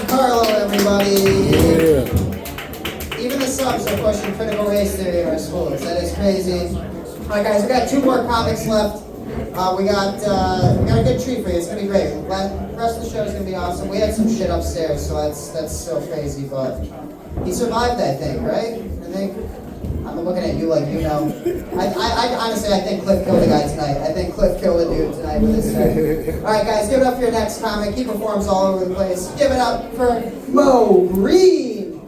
Carlo, everybody. Yeah. Even the subs are pushing critical race theory in our schools. That is crazy. All right, guys, we got 2 more comics left. We got a good treat for you. It's gonna be great. The rest of the show is gonna be awesome. We had some shit upstairs, so that's still crazy. But he survived that thing, right? I think. I'm looking at you like you know. I honestly, I think Cliff killed a guy tonight. I think Cliff killed a dude tonight with his set. All right, guys, give it up for your next comic. He performs all over the place. Give it up for Mo Green.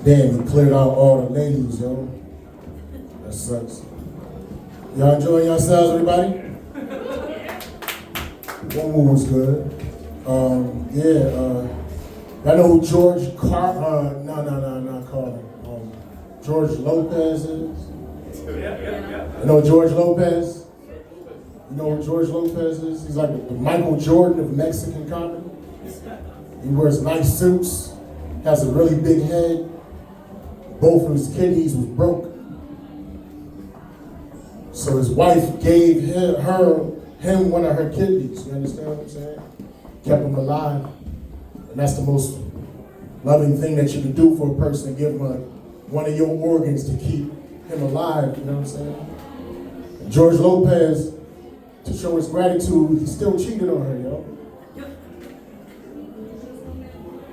Damn, you cleared out all the ladies, yo. That sucks. Y'all enjoying yourselves, everybody? One move was good. Y'all know who George not Carlin. George Lopez is? You know George Lopez? You know what George Lopez is? He's like the Michael Jordan of Mexican comedy. He wears nice suits, has a really big head. Both of his kidneys was broke. So his wife gave him one of her kidneys. You understand what I'm saying? Kept him alive. And that's the most loving thing that you can do for a person, to give him one of your organs to keep him alive, you know what I'm saying? And George Lopez, to show his gratitude, he still cheated on her, yo.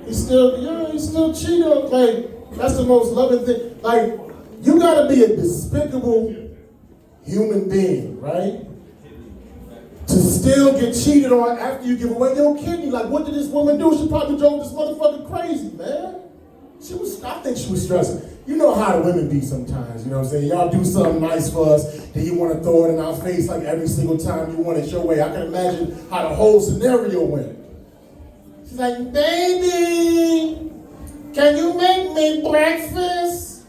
He still cheated on, like, that's the most loving thing. Like, you gotta be a despicable human being, right? To still get cheated on after you give away your kidney. Like, what did this woman do? She probably drove this motherfucker crazy, man. I think she was stressing. You know how the women be sometimes, you know what I'm saying? Y'all do something nice for us, then you want to throw it in our face like every single time you want it your way. I can imagine how the whole scenario went. She's like, baby, can you make me breakfast?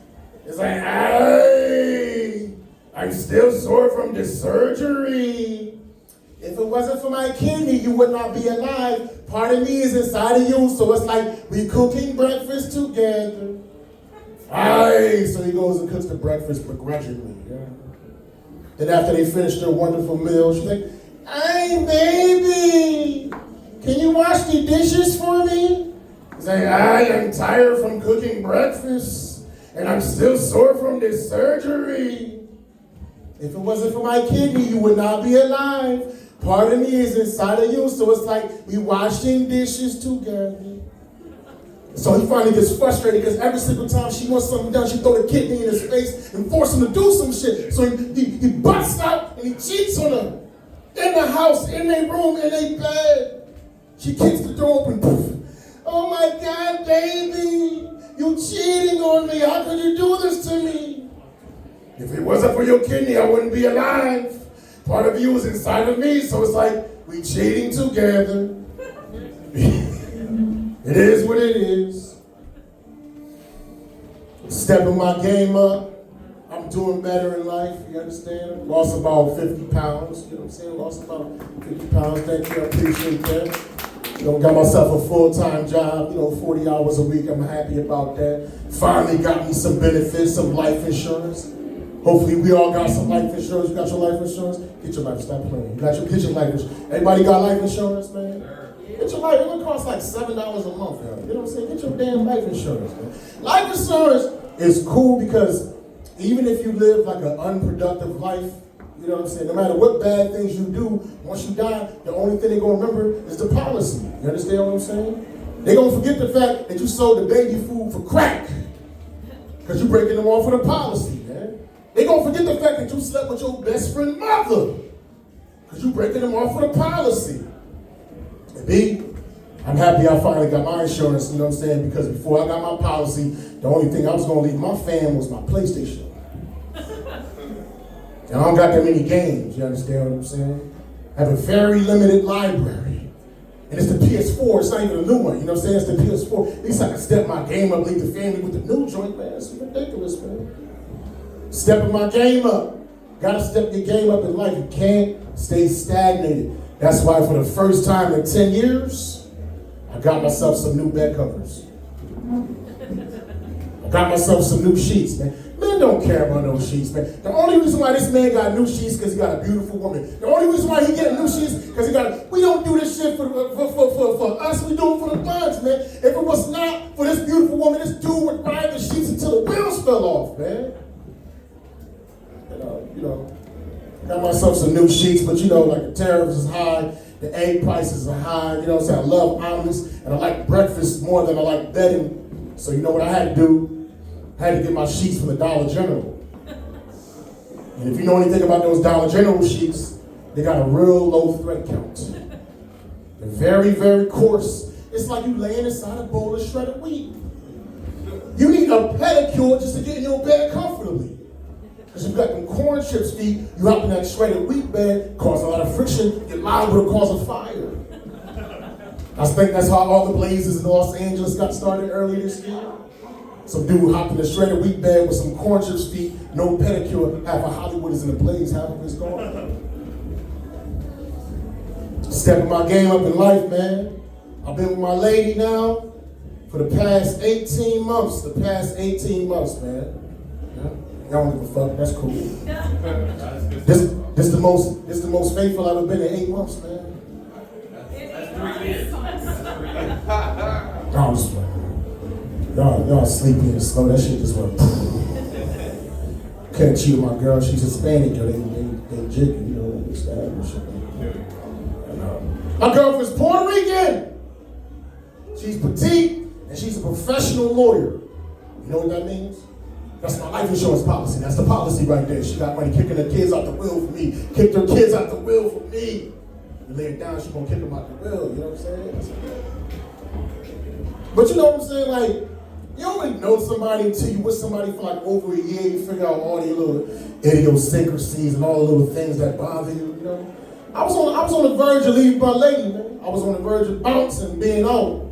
It's like, hey, I'm still sore from the surgery. If it wasn't for my kidney, you would not be alive. Part of me is inside of you, so it's like we cooking breakfast together. Aye, so he goes and cooks the breakfast begrudgingly. Yeah. Then after they finish their wonderful meal, she's like, hey, baby, can you wash the dishes for me? He's like, I'm tired from cooking breakfast, and I'm still sore from this surgery. If it wasn't for my kidney, you would not be alive. Part of me is inside of you, so it's like we washing dishes together. So he finally gets frustrated because every single time she wants something done, she throw the kidney in his face and force him to do some shit. So he busts out and he cheats on her. In the house, in their room, in their bed. She kicks the door open. Poof. Oh my God, baby, you cheating on me. How could you do this to me? If it wasn't for your kidney, I wouldn't be alive. Part of you is inside of me, so it's like we cheating together. It is what it is. Stepping my game up. I'm doing better in life, you understand? Lost about 50 pounds, you know what I'm saying? Lost about 50 pounds, thank you, I appreciate that. You know, got myself a full-time job, 40 hours a week, I'm happy about that. Finally got me some benefits, some life insurance. Hopefully we all got some life insurance. You got your life insurance? Get your life, stop playing. Get your life insurance. Everybody got life insurance, man? Get your life, it would cost like $7 a month, yo. You know what I'm saying? Get your damn life insurance, man. Life insurance is cool because even if you live like an unproductive life, you know what I'm saying? No matter what bad things you do, once you die, the only thing they're gonna remember is the policy. You understand what I'm saying? They're gonna forget the fact that you sold the baby food for crack. Because you're breaking them off for the policy, man. They're going to forget the fact that you slept with your best friend's mother. Because you're breaking them off for the policy. And B, I'm happy I finally got my insurance, you know what I'm saying? Because before I got my policy, the only thing I was going to leave my fam was my PlayStation. And I don't got that many games, you understand what I'm saying? I have a very limited library. And it's the PS4, it's not even a new one, you know what I'm saying? It's the PS4. At least I can step my game up, leave the family with the new joint, man. It's ridiculous, man. Stepping my game up. Gotta step your game up in life. You can't stay stagnated. That's why for the first time in 10 years, I got myself some new bed covers. I got myself some new sheets, man. Man, don't care about no sheets, man. The only reason why this man got new sheets because he got a beautiful woman. The only reason why he getting new sheets because he got. We don't do this shit for us. We do it for the thugs, man. If it was not for this beautiful woman, this dude would ride the sheets until the wheels fell off, man. You know, got myself some new sheets, but you know, like the tariffs is high, the egg prices are high. You know what I'm saying? I love omelets and I like breakfast more than I like bedding. So you know what I had to do? I had to get my sheets from the Dollar General. And if you know anything about those Dollar General sheets, they got a real low thread count. They're very, very coarse. It's like you laying inside a bowl of shredded wheat. You need a pedicure just to get in your bed comfortably. Because you've got them corn chips feet, you hop in that shredded wheat bed, cause a lot of friction, you're liable to cause a fire. I think that's how all the blazes in Los Angeles got started earlier this year. Some dude hopped in a shredded wheat bed with some corn chips feet, no pedicure, half of Hollywood is in a blaze, half of it's gone. Stepping my game up in life, man. I've been with my lady now for the past 18 months. Man. Y'all don't give a fuck, that's cool. This the most faithful I've ever been in 8 months, man. I'm just y'all sleepy and slow. That shit just went. Can't cheat with my girl. She's Hispanic. Yo, they jiggy. You know, they stab and shit. And, my girlfriend's Puerto Rican. She's petite and she's a professional lawyer. You know what that means? That's my life insurance policy. That's the policy right there. She got money kicking her kids out the will for me. Kicked her kids out the will for me. You lay it down, she gonna kick them out the will. You know what I'm saying? But you know what I'm saying? Like, you don't really know somebody until you with somebody for like over a year. You figure out all the little idiosyncrasies and all the little things that bother you. You know, I was on the verge of leaving my lady, man. I was on the verge of bouncing, being out.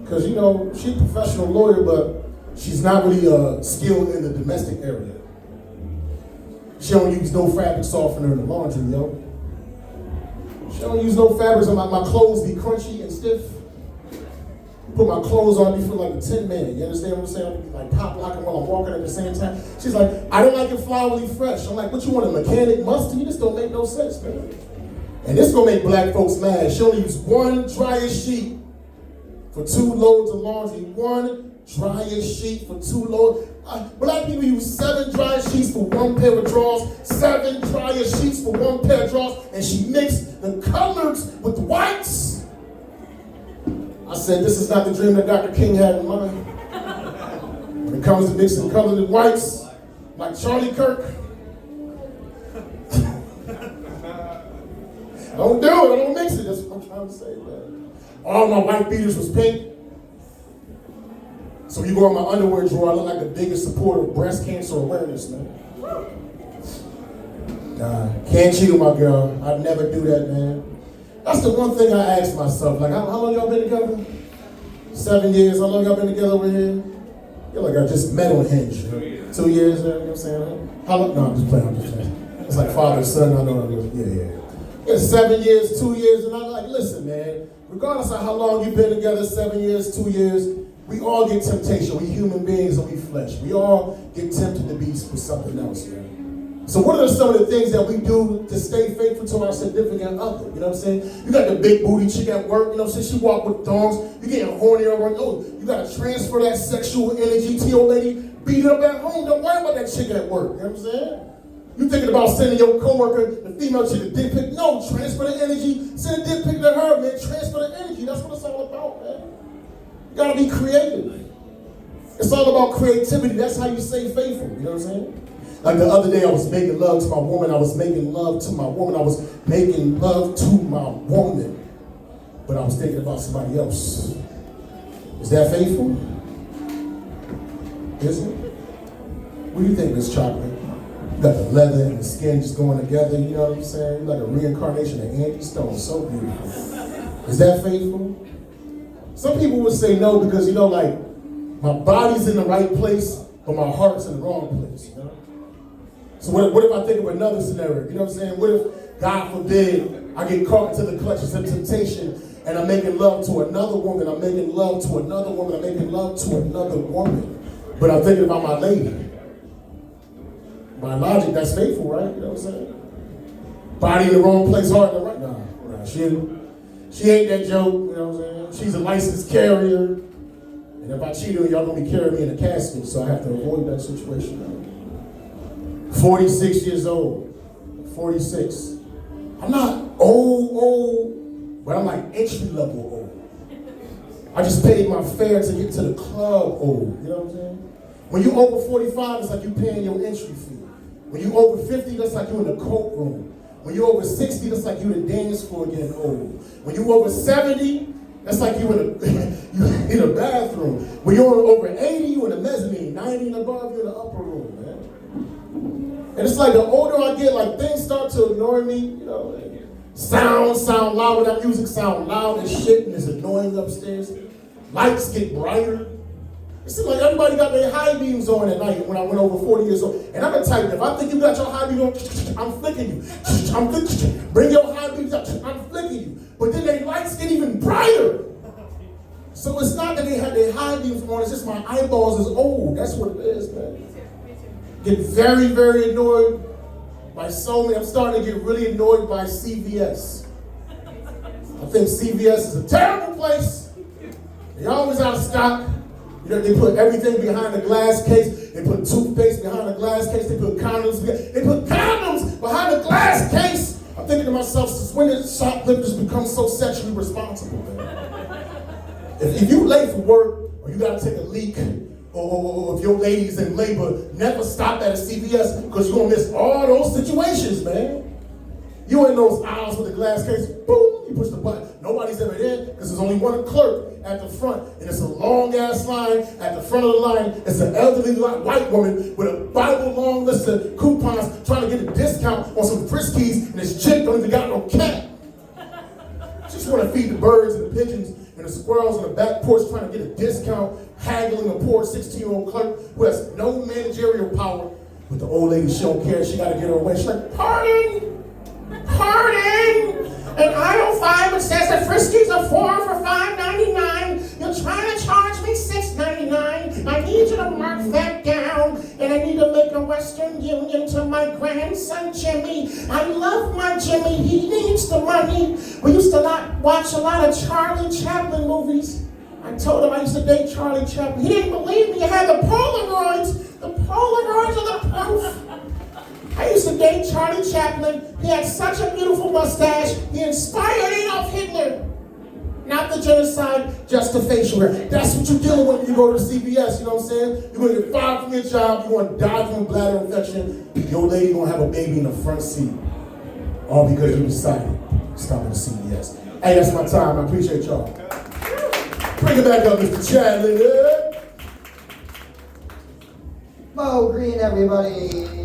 Cause you know she's a professional lawyer, but she's not really skilled in the domestic area. She don't use no fabric softener in the laundry, yo. She don't use no fabrics. My clothes be crunchy and stiff. Put my clothes on, be feel like a tin man. You understand what I'm saying? Like pop locking while I'm walking at the same time. She's like, I don't like it flowery fresh. I'm like, what you want, a mechanic musty? This don't make no sense, man. And this gonna make black folks mad. She only use one dryer sheet for 2 loads of laundry. One dryer sheet for 2 loads. Black people use 7 dryer sheets for 1 pair of drawers, 7 dryer sheets for 1 pair of drawers, and she mixed the colors with whites. I said, this is not the dream that Dr. King had in mind. When it comes to mixing colors with whites, like Charlie Kirk, I don't do it, I don't mix it. That's what I'm trying to say, man. All my white beaters was pink. So you go in my underwear drawer, I look like the biggest supporter of breast cancer awareness, man. Can't cheat with my girl. I'd never do that, man. That's the one thing I asked myself. Like, how long y'all been together? 7 years. How long y'all been together over here? You're like, I just met on Hinge. 2 years, you know what I'm saying? How long? No, I'm just playing. It's like father, son, I know. Yeah, 7 years, 2 years, and I'm like, listen, man, regardless of how long you've been together, 7 years, 2 years, we all get temptation. We human beings and we flesh. We all get tempted to be with something else, man. So what are some of the things that we do to stay faithful to our significant other? You know what I'm saying? You got the big booty chick at work, you know what I'm saying? She walk with thongs, you getting horny over her. Oh, you got to transfer that sexual energy to your lady, beat up at home. Don't worry about that chick at work, you know what I'm saying? You thinking about sending your coworker, the female chick, a dick pic? No, transfer the energy, send a dick pic to her, man. Transfer the energy, that's what it's all about, man. You gotta be creative. It's all about creativity. That's how you stay faithful. You know what I'm saying? Like the other day, I was making love to my woman. I was making love to my woman. I was making love to my woman. But I was thinking about somebody else. Is that faithful? Is it? What do you think, Miss Chocolate? You got the leather and the skin just going together. You know what I'm saying? You're like a reincarnation of Andy Stone. So beautiful. Is that faithful? Some people would say no because, you know, like, my body's in the right place, but my heart's in the wrong place, you know? So what if I think of another scenario? You know what I'm saying? What if, God forbid, I get caught into the clutches of temptation and I'm making love to another woman, I'm making love to another woman, I'm making love to another woman, but I'm thinking about my lady. by logic, that's faithful, right? You know what I'm saying? Body in the wrong place, heart in the right. Nah, she ain't that joke, you know what I'm saying? She's a licensed carrier. And if I cheat on you, y'all gonna be carrying me in a casket, so I have to avoid that situation. 46 years old. 46. I'm not old, but I'm like entry level old. I just paid my fare to get to the club old, you know what I'm saying? When you over 45, it's like you paying your entry fee. When you over 50, that's like you in the coat room. When you over 60, that's like you in the dance floor getting old. When you over 70, that's like you in a bathroom. When you're over 80, you in the mezzanine. 90 and above, you're in the upper room, man. And it's like the older I get, like things start to annoy me, you know. Like, sound loud, that music sound loud as shit and it's annoying upstairs. Lights get brighter. It seems like everybody got their high beams on at night when I went over 40 years old. And I'm the type, if I think you got your high beams on, I'm flicking you. I'm flicking you. Bring your high beams up, I'm flicking you. But then their lights get even brighter. So it's not that they have their high beams on, it's just my eyeballs is old. That's what it is, man. Get very, very annoyed by so many. I'm starting to get really annoyed by CVS. I think CVS is a terrible place. They're always out of stock. You know, they put everything behind a glass case. They put toothpaste behind a glass case. They put condoms behind a glass case. I'm thinking to myself, since when did shoplifters become so sexually responsible, man? If you late for work, or you gotta take a leak, or if your lady's in labor, never stop at a CVS, because you're gonna miss all those situations, man. You in those aisles with a glass case, boom, you push the button. Nobody's ever there, because there's only one clerk at the front, and it's a long-ass line. At the front of the line, it's an elderly white woman with a Bible-long list of coupons trying to get a discount on some Friskies, and this chick don't even got no cat. She just want to feed the birds and the pigeons and the squirrels on the back porch trying to get a discount, haggling a poor 16-year-old clerk who has no managerial power. But the old lady, she don't care. She got to get her way. She's like, pardon. In aisle 5, it says the Friskies are 4 for $5.99. You're trying to charge me $6.99. I need you to mark that down. And I need to make a Western Union to my grandson, Jimmy. I love my Jimmy. He needs the money. We used to watch a lot of Charlie Chaplin movies. I told him I used to date Charlie Chaplin. He didn't believe me. I had the Polaroids. The Polaroids are the proof. I used to date Charlie Chaplin. He had such a beautiful mustache. He inspired Adolf Hitler. Not the genocide, just the facial hair. That's what you're dealing with when you go to CVS, you know what I'm saying? You're going to get fired from your job. You're going to die from a bladder infection. Your lady going to have a baby in the front seat. All because you decided to stop at the CVS. Hey, that's my time. I appreciate y'all. Bring it back up, Mr. Chadley. Mo Green, everybody.